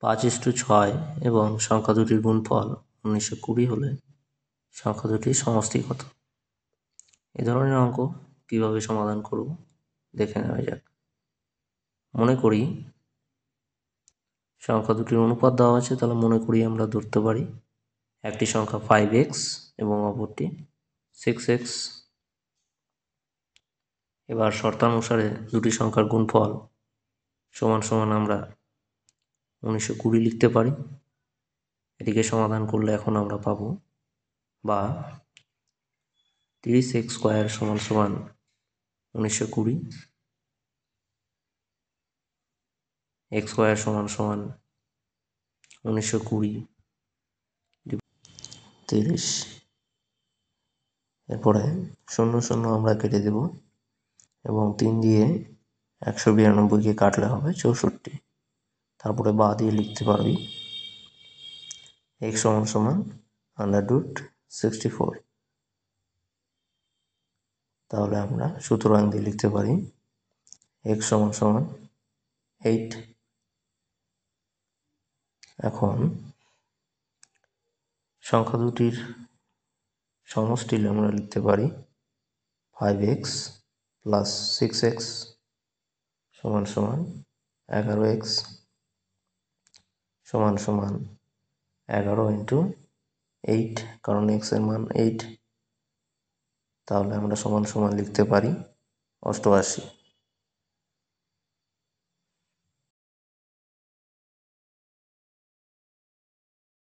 5:6 এবং সংখ্যা দুটির গুণফল 1920 হলে সংখ্যা দুটির সমষ্টি কত? এ ধরনের অঙ্ক কীভাবে সমাধান করব দেখে নেওয়া যাক। মনে করি সংখ্যা দুটির অনুপাত দেওয়া আছে, তাহলে মনে করি আমরা ধরতে পারি একটি সংখ্যা 5x এবং অপরটি 6x। এবার শর্তানুসারে দুটি সংখ্যার গুণফল সমান সমান আমরা 1920 লিখতে পারি। এটিকে সমাধান করলে এখন আমরা পাবো বা 30x² সমান সমান 1920, x² সমান সমান 1920 30। এরপরে 0 0 আমরা কেটে দেব এবং 3 দিয়ে 192কে কাটলে হবে 64। তারপরে বা দিয়ে লিখতে পারবি x সমান সমান √64। তাহলে আমরা সুতরাং দিয়ে লিখতে পারি x সমান সমান 8। এখন সংখ্যা দুটির সমষ্টি আমরা লিখতে পারি 5x প্লাস 6x সমান সমান 11x সমান সমান 11 ইন্টু 8, কারণ x এর মান 8। তাহলে আমরা সমান সমান লিখতে পারি 88।